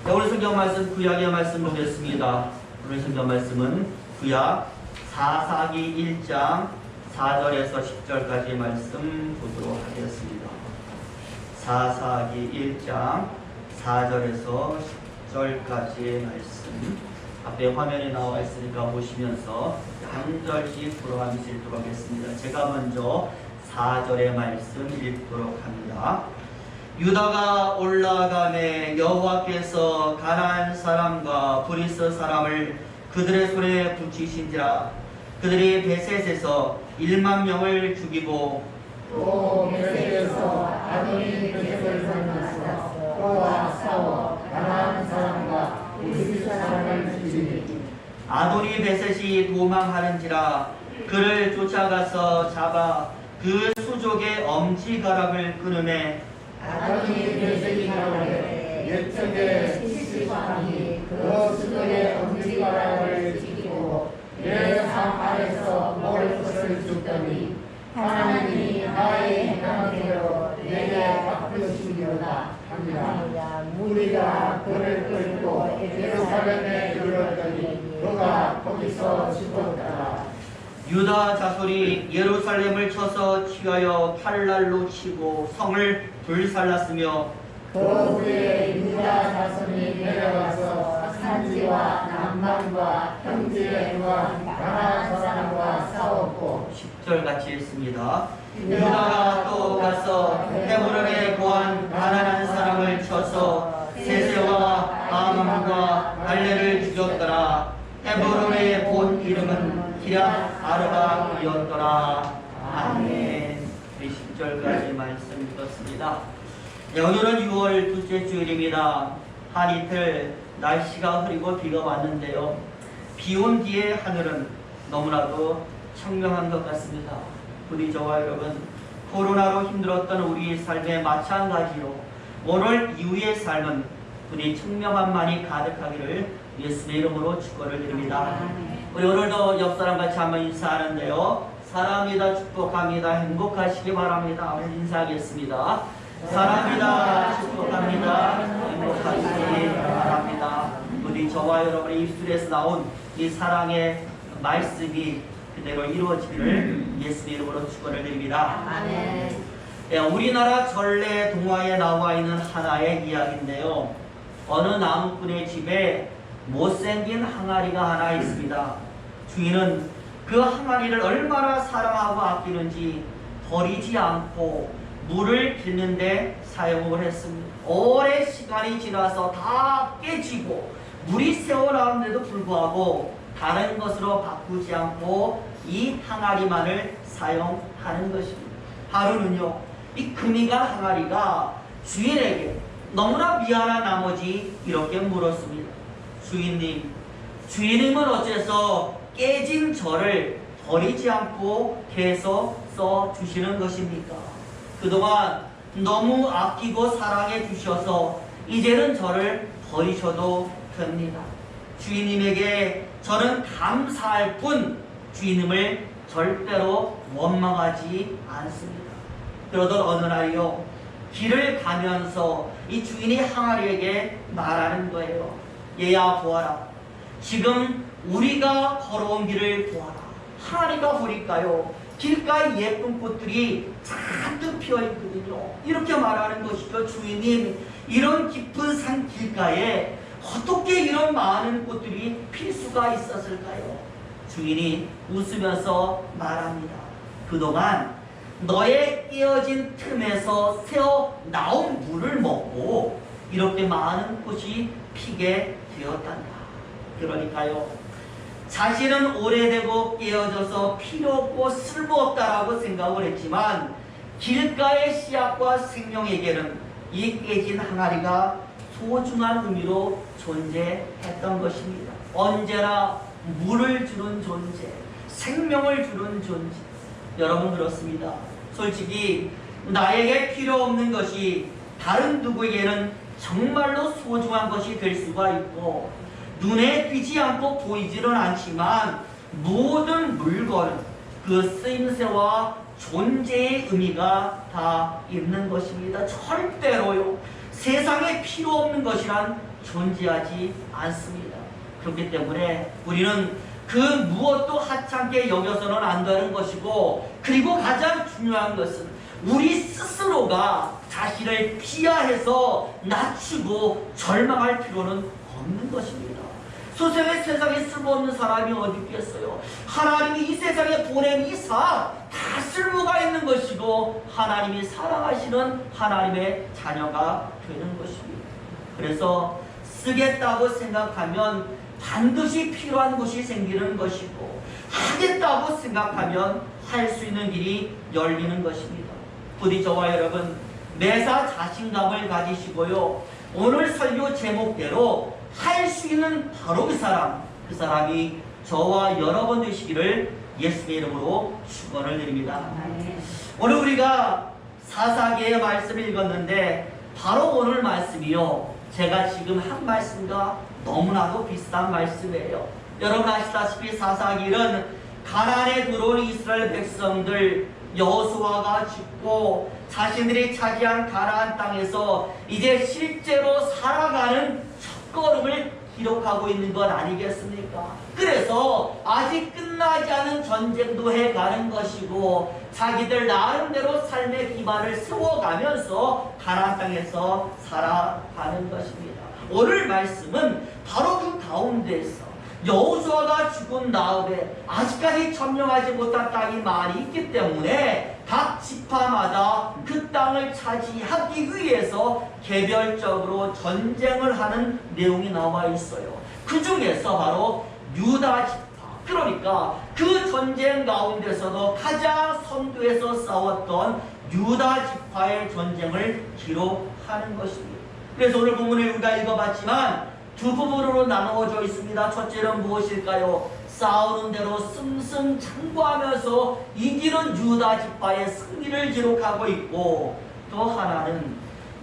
오늘 성경 말씀 구약의 말씀 보겠습니다. 오늘 성경 말씀은 구약 사사기 1장 4절에서 10절까지의 말씀 보도록 하겠습니다. 사사기 1장 4절에서 10절까지의 말씀, 앞에 화면에 나와 있으니까 보시면서 한 절씩 돌아가면서 읽도록 하겠습니다. 제가 먼저 4절의 말씀 읽도록 합니다. 유다가 올라가매 여호와께서 가나안 사람과 브리스 사람을 그들의 손에 붙이신지라. 그들이 베셋에서 1만 명을 죽이고 또 베셋에서 아도니 베셋을 만나서 그와 싸워 가나안 사람과 브리스 사람을 죽이니 아도니 베셋이 도망하는지라. 그를 쫓아가서 잡아 그 수족의 엄지가락을 끊으매 아도니 베셋이 가로되 옛적에 시시방이 그 수족의 엄지가락을 지키고 내 삶 안에서 먹을 것을 줬더니 하나님이 나의 행함대로 내게 갚으시리로다 합니다. 우리가 그를 끌고 예루살렘에 이르렀더니 그가 거기서 죽었더라. 유다 자손이 예루살렘을 쳐서 취하여 칼날로 치고 성을 불살랐으며 그 후에 유다 자손이 내려가서 산지와 남방과 평지에 구한 가나안 사람과 싸웠고 10절 같이 읽습니다. 유다가 또 가서 헤브론에 구한 가나안 사람을 쳐서 세세와 아맘과 갈레를 죽였더라. 헤브론의 본 이름은 기럇 아르바이었더라. 아멘. 10절까지 말씀 읽었습니다. 네, 오늘은 6월 둘째 주일입니다. 한 이틀 날씨가 흐리고 비가 왔는데요. 비 온 뒤에 하늘은 너무나도 청명한 것 같습니다. 부디 저와 여러분, 코로나로 힘들었던 우리 삶에 마찬가지로 오늘 이후의 삶은 부디 청명함만이 가득하기를 예수의 이름으로 축원을 드립니다. 우리 오늘도 옆 사람 같이 한번 인사하는데요. 사랑합니다, 축복합니다, 행복하시기 바랍니다. 오늘 인사하겠습니다. 사랑합니다, 축복합니다, 행복하시기 바랍니다. 우리 저와 여러분의 입술에서 나온 이 사랑의 말씀이 그대로 이루어지기를 예수의 이름으로 축원을 드립니다. 아멘. 네, 우리나라 전래 동화에 나와 있는 하나의 이야기인데요. 어느 나무꾼의 집에 못생긴 항아리가 하나 있습니다. 주인은 그 항아리를 얼마나 사랑하고 아끼는지 버리지 않고 물을 빚는데 사용을 했습니다. 오랜 시간이 지나서 다 깨지고 물이 새어나오는데도 불구하고 다른 것으로 바꾸지 않고 이 항아리만을 사용하는 것입니다. 하루는요, 이 금이간 항아리가 주인에게 너무나 미안한 나머지 이렇게 물었습니다. 주인님은 어째서 깨진 저를 버리지 않고 계속 써주시는 것입니까? 그동안 너무 아끼고 사랑해 주셔서 이제는 저를 버리셔도 됩니다. 주인님에게 저는 감사할 뿐 주인님을 절대로 원망하지 않습니다. 그러던 어느 날이요, 길을 가면서 이 주인이 항아리에게 말하는 거예요. 얘야, 보아라. 지금 우리가 걸어온 길을 보아라. 항아리가 보니까요, 길가에 예쁜 꽃들이 잔뜩 피어있거든요. 이렇게 말하는 것이죠. 주인님, 이런 깊은 산 길가에 어떻게 이런 많은 꽃들이 필 수가 있었을까요? 주인이 웃으면서 말합니다. 그동안 너의 깨어진 틈에서 새어 나온 물을 먹고 이렇게 많은 꽃이 피게 되었단다. 그러니까요, 자신은 오래되고 깨어져서 필요 없고 쓸모없다라고 생각을 했지만 길가의 씨앗과 생명에게는 이 깨진 항아리가 소중한 의미로 존재했던 것입니다. 언제나 물을 주는 존재, 생명을 주는 존재. 여러분, 그렇습니다. 솔직히 나에게 필요 없는 것이 다른 누구에게는 정말로 소중한 것이 될 수가 있고, 눈에 띄지 않고 보이지는 않지만 모든 물건은 그 쓰임새와 존재의 의미가 다 있는 것입니다. 절대로요, 세상에 필요 없는 것이란 존재하지 않습니다. 그렇기 때문에 우리는 그 무엇도 하찮게 여겨서는 안 되는 것이고, 그리고 가장 중요한 것은 우리 스스로가 자신을 비하해서 낮추고 절망할 필요는 없는 것입니다. 소생의 세상에 쓸모없는 사람이 어디 있겠어요? 하나님이 이 세상에 보낸 이상 다 쓸모가 있는 것이고, 하나님이 사랑하시는 하나님의 자녀가 되는 것입니다. 그래서 쓰겠다고 생각하면 반드시 필요한 것이 생기는 것이고, 하겠다고 생각하면 할 수 있는 길이 열리는 것입니다. 부디 저와 여러분 매사 자신감을 가지시고요, 오늘 설교 제목대로 할 수 있는 바로 그 사람이 저와 여러분 되시기를 예수의 이름으로 축원을 드립니다. 오늘 우리가 사사기의 말씀을 읽었는데, 바로 오늘 말씀이요, 제가 지금 한 말씀과 너무나도 비슷한 말씀이에요. 여러분 아시다시피 사사기는 가나안에 들어온 이스라엘 백성들 여호수아가 죽고 자신들이 차지한 가나안 땅에서 이제 실제로 살아가는 첫걸음을 기록하고 있는 것 아니겠습니까? 그래서 아직 끝나지 않은 전쟁도 해가는 것이고, 자기들 나름대로 삶의 기반을 세워가면서 가나안 땅에서 살아가는 것입니다. 오늘 말씀은 바로 그 가운데에서 여호수아가 죽은 다음에 아직까지 점령하지 못한 땅이 많이 있기 때문에 각 지파마다 그 땅을 차지하기 위해서 개별적으로 전쟁을 하는 내용이 나와 있어요. 그 중에서 바로 유다 지파, 그러니까 그 전쟁 가운데서도 가장 선두에서 싸웠던 유다 지파의 전쟁을 기록하는 것입니다. 그래서 오늘 본문을 우리가 읽어봤지만 두 부분으로 나누어져 있습니다. 첫째는 무엇일까요? 싸우는 대로 승승장구하면서 이기는 유다 지파의 승리를 기록하고 있고, 또 하나는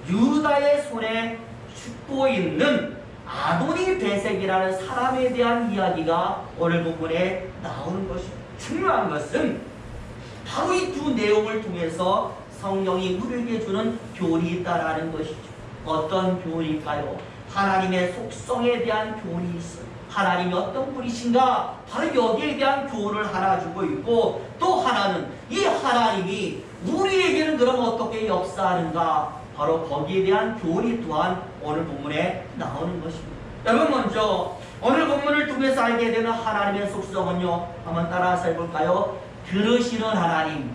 유다의 손에 죽고 있는 아도니 베색이라는 사람에 대한 이야기가 오늘 부분에 나오는 것입니다. 중요한 것은 바로 이 두 내용을 통해서 성령이 우리에게 주는 교훈이 있다라는 것이죠. 어떤 교훈일까요? 하나님의 속성에 대한 교훈이 있어요. 하나님이 어떤 분이신가, 바로 여기에 대한 교훈을 하나 주고 있고, 또 하나는 이 하나님이 우리에게는 그럼 어떻게 역사하는가, 바로 거기에 대한 교훈이 또한 오늘 본문에 나오는 것입니다. 여러분, 먼저 오늘 본문을 통해서 알게 되는 하나님의 속성은요, 한번 따라서 해볼까요? 들으시는 하나님.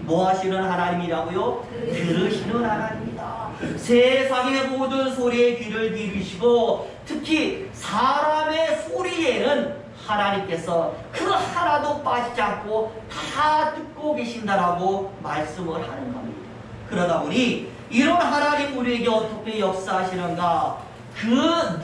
뭐 하시는 하나님이라고요? 들으시는 하나님이다. 세상의 모든 소리에 귀를 기르시고, 특히 사람의 소리에는 하나님께서 그 하나도 빠지지 않고 다 듣고 계신다라고 말씀을 하는 겁니다. 그러다 보니 이런 하나님 우리에게 어떻게 역사하시는가? 그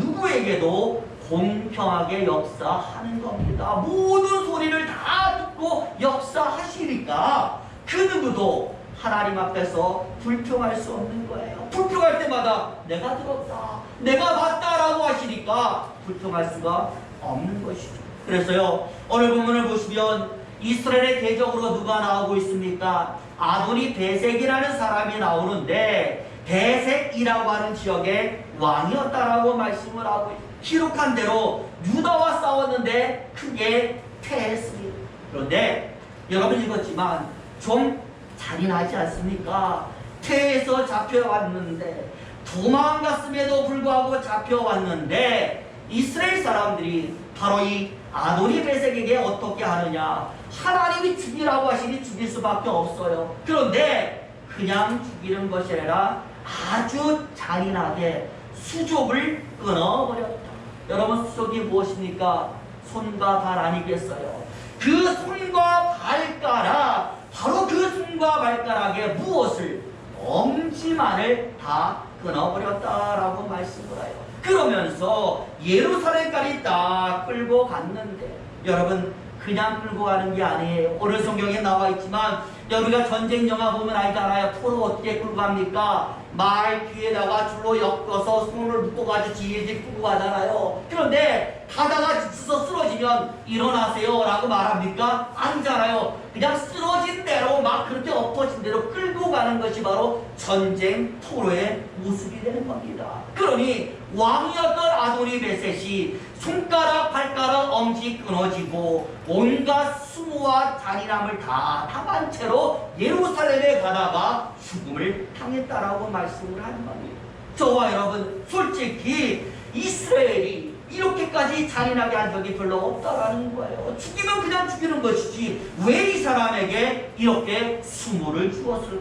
누구에게도 공평하게 역사하는 겁니다. 모든 소리를 다 듣고 역사하시니까 그 누구도 하나님 앞에서 불평할 수 없는 거예요. 불평할 때마다 내가 들었다, 내가 봤다라고 하시니까 불평할 수가 없는 것이죠. 그래서요, 오늘 본문을 보시면 이스라엘의 대적으로 누가 나오고 있습니까? 아도니 베색이라는 사람이 나오는데, 베색이라고 하는 지역의 왕이었다라고 말씀을 하고 있습니다. 기록한 대로 유다와 싸웠는데 크게 패했습니다. 그런데 여러분 읽었지만 좀 잔인하지 않습니까? 태에서 잡혀왔는데, 도망갔음에도 불구하고 잡혀왔는데, 이스라엘 사람들이 바로 이 아도니 베색에게 어떻게 하느냐? 하나님이 죽이라고 하시니 죽일 수밖에 없어요. 그런데 그냥 죽이는 것이 아니라 아주 잔인하게 수족을 끊어버렸다. 여러분, 수족이 무엇입니까? 손과 발 아니겠어요? 그 손과 발가락, 바로 그 손과 발가락에 무엇을? 엄지만을 다 끊어버렸다라고 말씀을 해요. 그러면서 예루살렘까지 딱 끌고 갔는데, 여러분, 그냥 끌고 가는 게 아니에요. 오늘 성경에 나와 있지만, 우리가 전쟁 영화 보면 알잖아요. 포로 어떻게 끌고 갑니까? 말 뒤에다가 줄로 엮어서 손을 묶어가지고 질질 끌고 가잖아요. 그런데 가다가 지쳐서 쓰러지면 일어나세요 라고 말합니까? 아니잖아요. 그냥 쓰러진 대로 막 그렇게 엎어진 대로 끌고 가는 것이 바로 전쟁 토로의 모습이 되는 겁니다. 그러니 왕이었던 아도니베셋이 손가락 발가락 엄지 끊어지고 온갖 수모와 잔인함을 다 당한 채로 예루살렘에 가다가 죽음을 당했다라고 말씀을 하는 겁니다. 저와 여러분, 솔직히 이스라엘이 이렇게까지 잔인하게 한 적이 별로 없다라는 거예요. 죽이면 그냥 죽이는 것이지 왜 이 사람에게 이렇게 수모를 주었을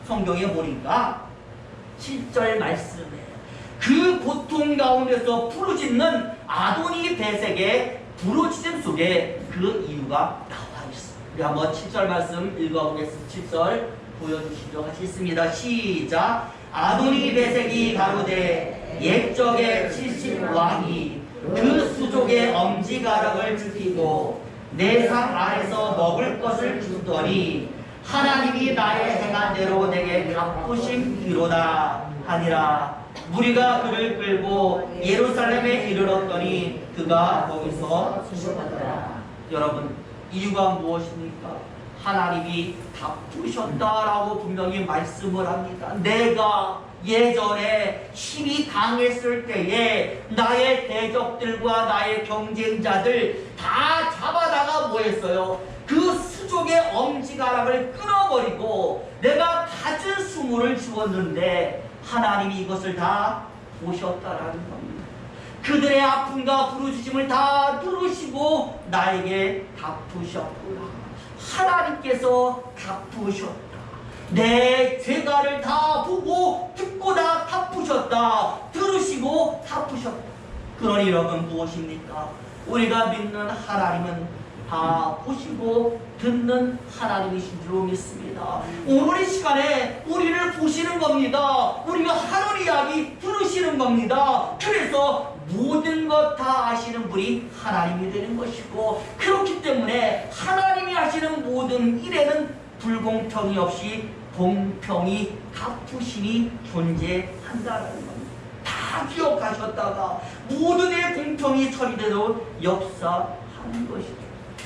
성경에 보니까 7절 말씀에 그 고통 가운데서 부르짖는 아도니 베섹의 부르짖음 속에 그 이유가 나와 있어요. 우리 한번 7절 말씀 읽어보겠습니다. 7절 보여주시도록 하겠습니다. 시작. 아도니 베섹이 가로되 옛적의 70왕이 그 수족의 엄지가락을 지키고 내 상 아래서 먹을 것을 주더니 하나님이 나의 행한 대로 내게 갚으심이로다 하니라. 무리가 그를 끌고 예루살렘에 이르렀더니 그가 거기서 죽었더라. 여러분, 이유가 무엇입니까? 하나님이 갚으셨다라고 분명히 말씀을 합니다. 내가 예전에 힘이 강했을 때에 나의 대적들과 나의 경쟁자들 다 잡아다가 뭐 했어요? 그 수족의 엄지가락을 끊어버리고 내가 갖은 수모를 주었는데 하나님이 이것을 다 보셨다라는 겁니다. 그들의 아픔과 부르짖음을 다 들으시고 나에게 갚으셨구나. 하나님께서 갚으셨다. 내 죄가를 다 보고 듣고 다 갚으셨다. 들으시고 갚으셨다. 그러니 여러분 무엇입니까? 우리가 믿는 하나님은 다 보시고 듣는 하나님이신 줄로 믿습니다. 오늘 이 시간에 우리를 보시는 겁니다. 우리가 하는 이야기 들으시는 겁니다. 그래서 모든 것 다 아시는 분이 하나님이 되는 것이고, 그렇기 때문에 하나님이 하시는 모든 일에는 불공평이 없이 공평이 갚으심이 존재한다는 겁니다. 다 기억하셨다가 모든 의 공평이 처리되도록 역사하는 것이죠.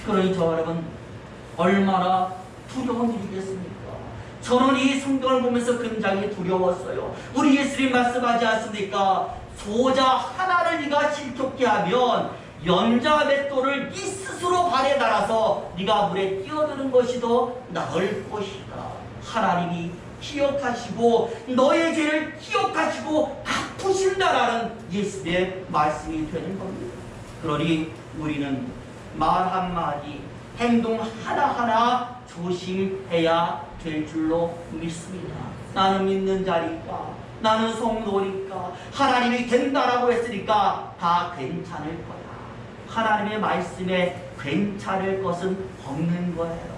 그러니 저 여러분 얼마나 두려운 일이겠습니까? 저는 이 성경을 보면서 굉장히 두려웠어요. 우리 예수님 말씀하지 않습니까? 소자 하나를 네가 실족게 하면 연자 맷돌을 네 스스로 발에 달아서 네가 물에 뛰어드는 것이 더 나을 것이다. 하나님이 기억하시고 너의 죄를 기억하시고 갚으신다라는 예수의 말씀이 되는 겁니다. 그러니 우리는 말 한마디, 행동 하나하나 조심해야 될 줄로 믿습니다. 나는 믿는 자니까, 나는 성도니까, 하나님이 된다라고 했으니까 다 괜찮을 거야. 하나님의 말씀에 괜찮을 것은 없는 거예요.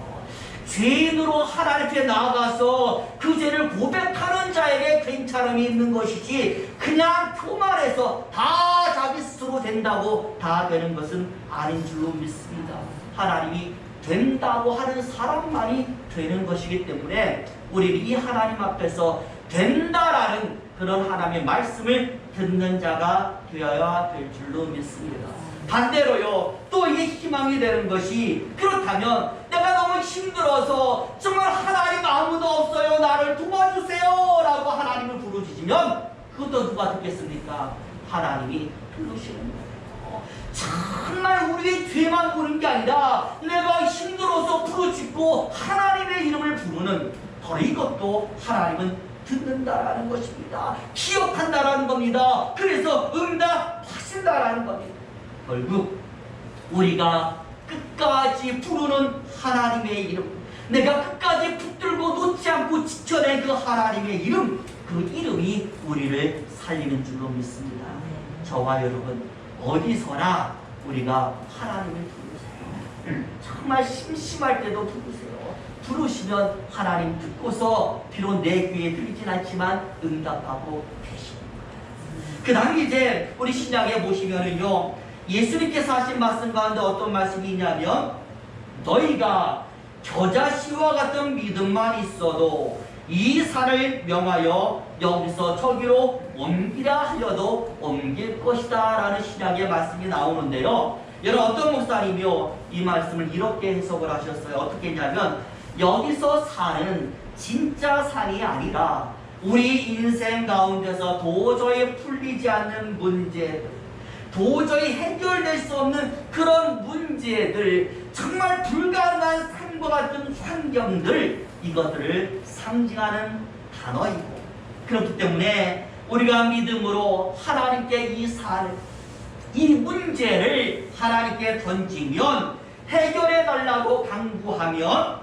죄인으로 하나님 앞에 나아가서 그 죄를 고백하는 자에게 괜찮음이 있는 것이지, 그냥 교만해서 다 자기 스스로 된다고 다 되는 것은 아닌 줄로 믿습니다. 하나님이 된다고 하는 사람만이 되는 것이기 때문에 우리는 이 하나님 앞에서 된다라는 그런 하나님의 말씀을 듣는 자가 되어야 될 줄로 믿습니다. 반대로요, 또 이게 희망이 되는 것이, 그렇다면 내가 너무 힘들어서 정말 하나님 아무도 없어요, 나를 도와주세요 라고 하나님을 부르짖으면 그것도 누가 듣겠습니까? 하나님이 들으시는 거예요. 정말 우리의 죄만 보는 게 아니라 내가 힘들어서 부르짖고 하나님의 이름을 부르는, 바로 이것도 하나님은 듣는다라는 것입니다. 기억한다라는 겁니다. 그래서 응답하신다라는 겁니다. 결국 우리가 끝까지 부르는 하나님의 이름, 내가 끝까지 붙들고 놓지 않고 지켜낸 그 하나님의 이름, 그 이름이 우리를 살리는 줄로 믿습니다. 저와 여러분 어디서나 우리가 하나님을 부르세요. 정말 심심할 때도 부르세요. 부르시면 하나님 듣고서 비록 내 귀에 들리진 않지만 응답하고 계십니다. 그 다음에 이제 우리 신약에 보시면은요, 예수님께서 하신 말씀 가운데 어떤 말씀이 있냐면, 너희가 겨자씨와 같은 믿음만 있어도 이 산을 명하여 여기서 저기로 옮기라 하려도 옮길 것이다 라는 신약의 말씀이 나오는데요. 여러분, 어떤 목사님이요 이 말씀을 이렇게 해석을 하셨어요. 어떻게 했냐면, 여기서 산은 진짜 산이 아니라 우리 인생 가운데서 도저히 풀리지 않는 문제들, 도저히 해결될 수 없는 그런 문제들, 정말 불가능한 삶과 같은 환경들, 이것들을 상징하는 단어이고, 그렇기 때문에 우리가 믿음으로 하나님께 이 문제를 하나님께 던지면, 해결해 달라고 강구하면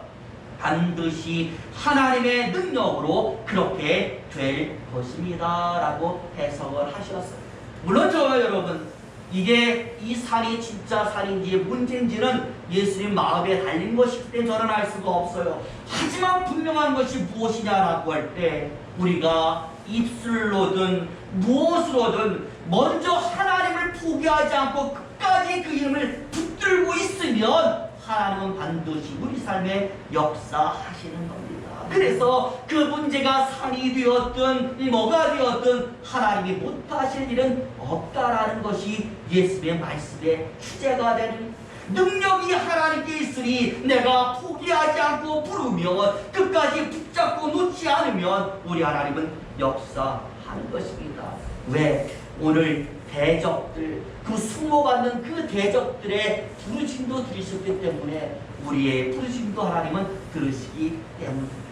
반드시 하나님의 능력으로 그렇게 될 것입니다 라고 해석을 하셨어요. 물론 저와 여러분, 이게 이 산이 진짜 산인지 문제인지는 예수님 마음에 달린 것이기 때문에 저는 알 수가 없어요. 하지만 분명한 것이 무엇이냐라고 할 때, 우리가 입술로든 무엇으로든 먼저 하나님을 포기하지 않고 끝까지 그 이름을 붙들고 있으면 하나님은 반드시 우리 삶에 역사하시는 겁니다. 그래서 그 문제가 산이 되었든 뭐가 되었든 하나님이 못하실 일은 없다라는 것이 예수의 말씀의 주제가 되는, 능력이 하나님께 있으니 내가 포기하지 않고 부르면, 끝까지 붙잡고 놓지 않으면 우리 하나님은 역사하는 것입니다. 왜? 오늘 대적들, 그 수모받는 그 대적들의 부르심도 들으셨기 때문에 우리의 부르심도 하나님은 들으시기 때문입니다.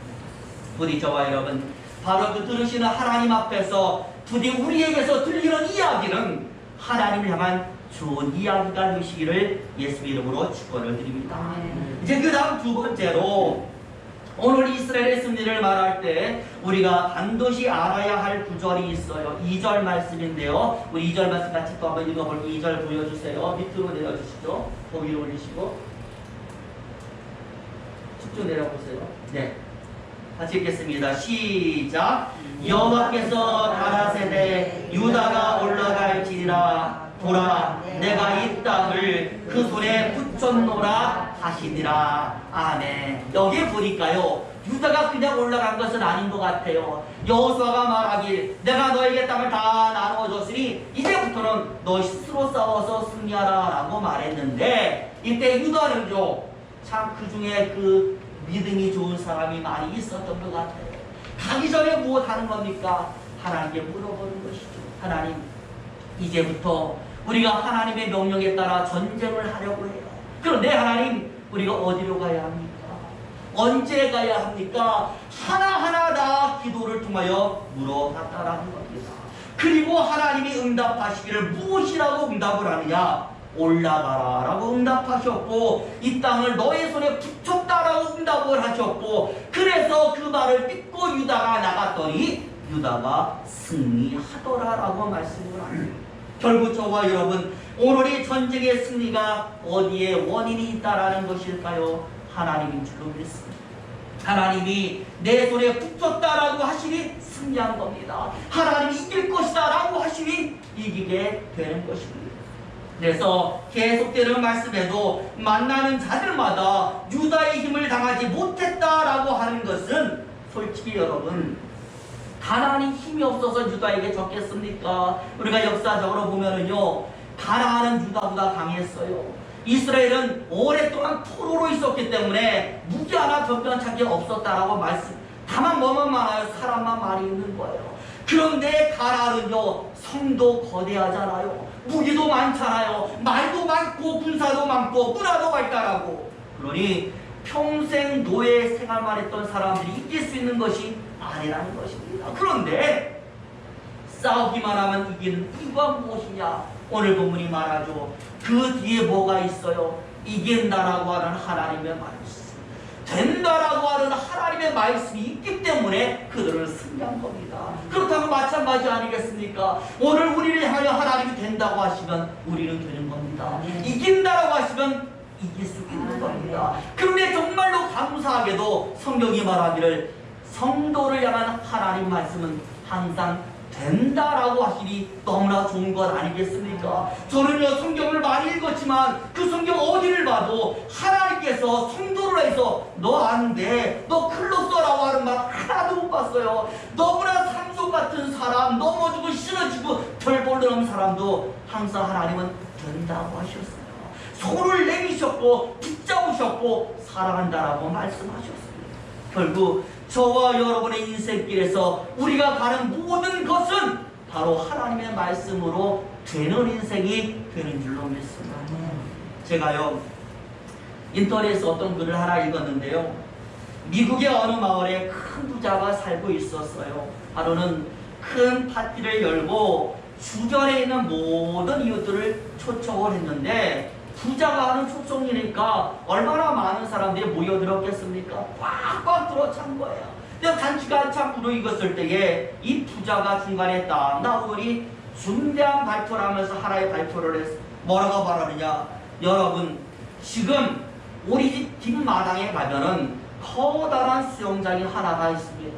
부디 저와 여러분, 바로 그 들으시는 하나님 앞에서 부디 우리에게서 들리는 이야기는 하나님을 향한 좋은 이야기가 되시기를 예수 이름으로 축원을 드립니다. 이제 그 다음 두 번째로, 오늘 이스라엘의 승리를 말할 때 우리가 반드시 알아야 할 구절이 있어요. 2절 말씀인데요. 우리 2절 말씀 같이 또 한번 읽어볼게요. 2절 보여주세요. 밑으로 내려주시죠. 더 위로 올리시고 쭉 내려보세요. 네, 같이 읽겠습니다. 시작. 여호와께서 가라사대 유다가 올라갈지니라, 보라 내가 이 땅을 그 손에 붙였노라 하시니라. 아멘. 여기 보니까요, 유다가 그냥 올라간 것은 아닌 것 같아요. 여호수아가 말하길 내가 너에게 땅을 다 나누어줬으니 이제부터는 너 스스로 싸워서 승리하라 라고 말했는데, 이때 유다는요 참 그 중에 그 믿음이 좋은 사람이 많이 있었던 것 같아요. 가기 전에 무엇 하는 겁니까? 하나님께 물어보는 것이죠. 하나님, 이제부터 우리가 하나님의 명령에 따라 전쟁을 하려고 해요. 그런데 하나님, 우리가 어디로 가야 합니까? 언제 가야 합니까? 하나하나 다 기도를 통하여 물어봤다라는 겁니다. 그리고 하나님이 응답하시기를 무엇이라고 응답을 하느냐? 올라가라 라고 응답하셨고, 이 땅을 너의 손에 붙였다라고 응답을 하셨고, 그래서 그 말을 믿고 유다가 나갔더니 유다가 승리하더라 라고 말씀을 합니다. 결국 저와 여러분, 오늘 이 전쟁의 승리가 어디에 원인이 있다라는 것일까요? 하나님인 줄로 믿습니다. 하나님이 내 손에 붙였다라고 하시니 승리한 겁니다. 하나님이 이길 것이다 라고 하시니 이기게 되는 것입니다. 그래서 계속되는 말씀에도 만나는 자들마다 유다의 힘을 당하지 못했다라고 하는 것은, 솔직히 여러분, 가나안이 힘이 없어서 유다에게 졌겠습니까? 우리가 역사적으로 보면은요, 가나안은 유다보다 강했어요. 이스라엘은 오랫동안 포로로 있었기 때문에 무기 하나 변변찮게 없었다라고 말씀. 다만 뭐만 많아요? 사람만 많이 있는 거예요. 그런데 가나안은요, 성도 거대하잖아요. 무기도 많잖아요. 말도 많고 군사도 많고 문화도 발달하고. 그러니 평생 노예 생활만 했던 사람들이 이길 수 있는 것이 아니라는 것입니다. 그런데 싸우기만 하면 이기는 이유가 무엇이냐? 오늘 본문이 말하죠. 그 뒤에 뭐가 있어요? 이긴다라고 하는 하나님의 말씀, 된다라고 하는 하나님의 말씀이 있기 때문에 그들을 승리한 겁니다. 그렇다고 마찬가지 아니겠습니까? 오늘 우리를 향하여 하나님이 된다고 하시면 우리는 되는 겁니다. 이긴다라고 하시면 이길 수 있는 겁니다. 그런데 정말로 감사하게도 성경이 말하기를 성도를 향한 하나님 말씀은 항상 된다라고 하시니 너무나 좋은 것 아니겠습니까? 저는요 성경을 많이 읽었지만 그 성경 어디를 봐도 하나님께서 성도를 해서 너 안 돼, 너 클로 써라고 하는 말 하나도 못 봤어요. 너무나 산소 같은 사람, 넘어지고 쓰러지고 덜벌 넘은 사람도 항상 하나님은 된다고 하셨어요. 손을 내미셨고 붙잡으셨고 사랑한다라고 말씀하셨어요. 결국 저와 여러분의 인생길에서 우리가 가는 모든 것은 바로 하나님의 말씀으로 되는 인생이 되는 줄로 믿습니다. 제가요 인터넷에서 어떤 글을 하나 읽었는데요, 미국의 어느 마을에 큰 부자가 살고 있었어요. 하루는 큰 파티를 열고 주변에 있는 모든 이웃들을 초청을 했는데, 부자가 하는 초청이니까 얼마나 많은 사람들이 모여들었겠습니까? 꽉꽉 들어찬 거예요. 근데 단추가 한참 무르익었을 때에 이 부자가 중간에 딱 나오더니 중대한 발표를 하면서 하나의 발표를 했어. 뭐라고 말하느냐? 여러분, 지금 우리 집 뒷마당에 가면은 커다란 수영장이 하나가 있습니다.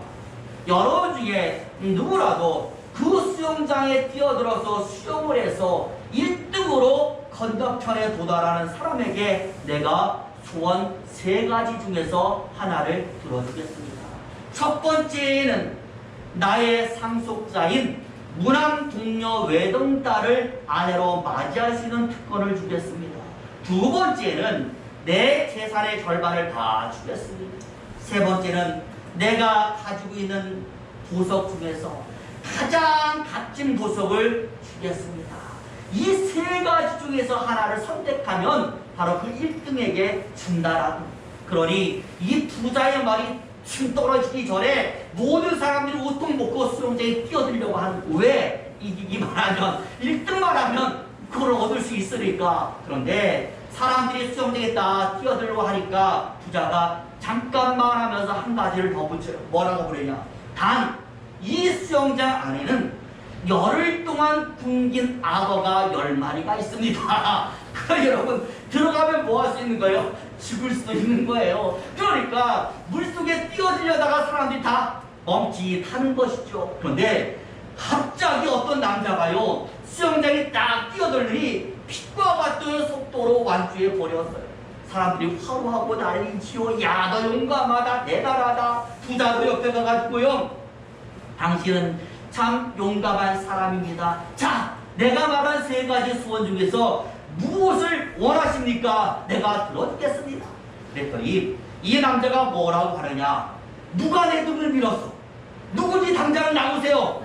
여러분 중에 누구라도 그 수영장에 뛰어들어서 수영을 해서 1등으로 건너편에 도달하는 사람에게 내가 소원 3가지 중에서 하나를 들어주겠습니다. 첫 번째는 나의 상속자인 무남 동료 외동딸을 아내로 맞이할 수 있는 특권을 주겠습니다. 두 번째는 내 재산의 절반을 다 주겠습니다. 세 번째는 내가 가지고 있는 보석 중에서 가장 값진 보석을 주겠습니다. 이 3가지 중에서 하나를 선택하면 바로 그 1등에게 준다라고. 그러니 이 부자의 말이 침 떨어지기 전에 모든 사람들이 우통 먹고 수영장에 뛰어들려고 하는, 왜? 이기기만 하면, 1등만 하면 그걸 얻을 수 있으니까. 그런데 사람들이 수영장에 딱 뛰어들려고 하니까 부자가 잠깐만 하면서 한 가지를 더 붙여요. 뭐라고 그러냐? 단 이 수영장 안에는 열흘 동안 굶긴 악어가 10마리가 있습니다. 여러분, 들어가면 뭐 할 수 있는 거예요? 죽을 수도 있는 거예요. 그러니까 물속에 뛰어들려다가 사람들이 다 멈칫하는 것이죠. 그런데 갑자기 어떤 남자가요 수영장에 딱 뛰어들더니 빛과 같은 속도로 완주해 버렸어요. 사람들이 화로하고 난리지요. 야, 너 용감하다, 대단하다. 부자도 옆에 가가지고요, 당신은 참 용감한 사람입니다. 자, 내가 말한 3가지 소원 중에서 무엇을 원하십니까? 내가 들어주겠습니다. 그랬더니 이 남자가 뭐라고 하느냐? 누가 내 눈을 밀었어? 누구지? 당장 나오세요!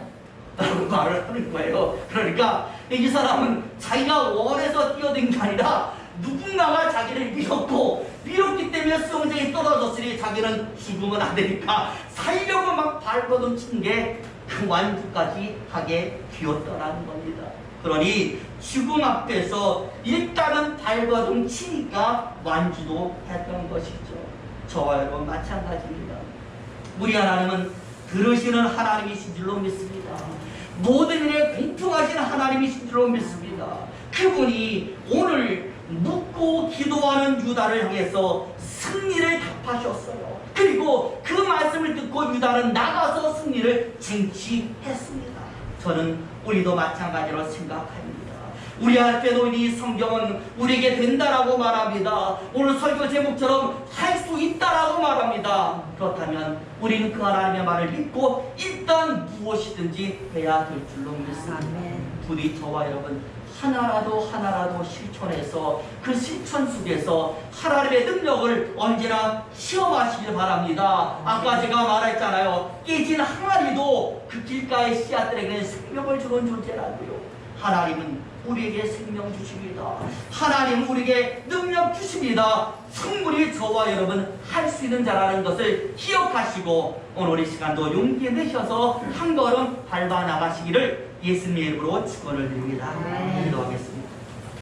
라고 말을 하는 거예요. 그러니까 이 사람은 자기가 원해서 뛰어든 게 아니라 누군가가 자기를 밀었기 때문에 수영장에 떨어졌으니 자기는 죽으면 안 되니까 살려고 막 발버둥 친 게 그 완주까지 하게 되었더라는 겁니다. 그러니 죽음 앞에서 일단은 발버둥 치니까 완주도 했던 것이죠. 저와 여러분 마찬가지입니다. 우리 하나님은 들으시는 하나님이신 줄로 믿습니다. 모든 일에 공평하신 하나님이신 줄로 믿습니다. 그분이 오늘 묻고 기도하는 유다를 향해서 승리를 답하셨어요. 그리고 그 말씀을 듣고 유다는 나가서 승리를 쟁취했습니다. 저는 우리도 마찬가지로 생각합니다. 우리 앞에도 이 성경은 우리에게 된다라고 말합니다. 오늘 설교 제목처럼 할 수 있다라고 말합니다. 그렇다면 우리는 그 하나님의 말을 믿고 일단 무엇이든지 해야 될 줄로 믿습니다. 부디 저와 여러분 하나라도 실천해서 그 실천 속에서 하나님의 능력을 언제나 시험하시길 바랍니다. 아까 제가 말했잖아요. 깨진 항아리도 그 길가의 씨앗들에게는 생명을 주는 존재라고요. 하나님은 우리에게 생명 주십니다. 하나님 우리에게 능력 주십니다. 충분히 저와 여러분 할 수 있는 자라는 것을 기억하시고 오늘 이 시간도 용기 내셔서 한 걸음 밟아 나가시기를 예수님의 이름으로 축원을 드립니다. 기도하겠습니다.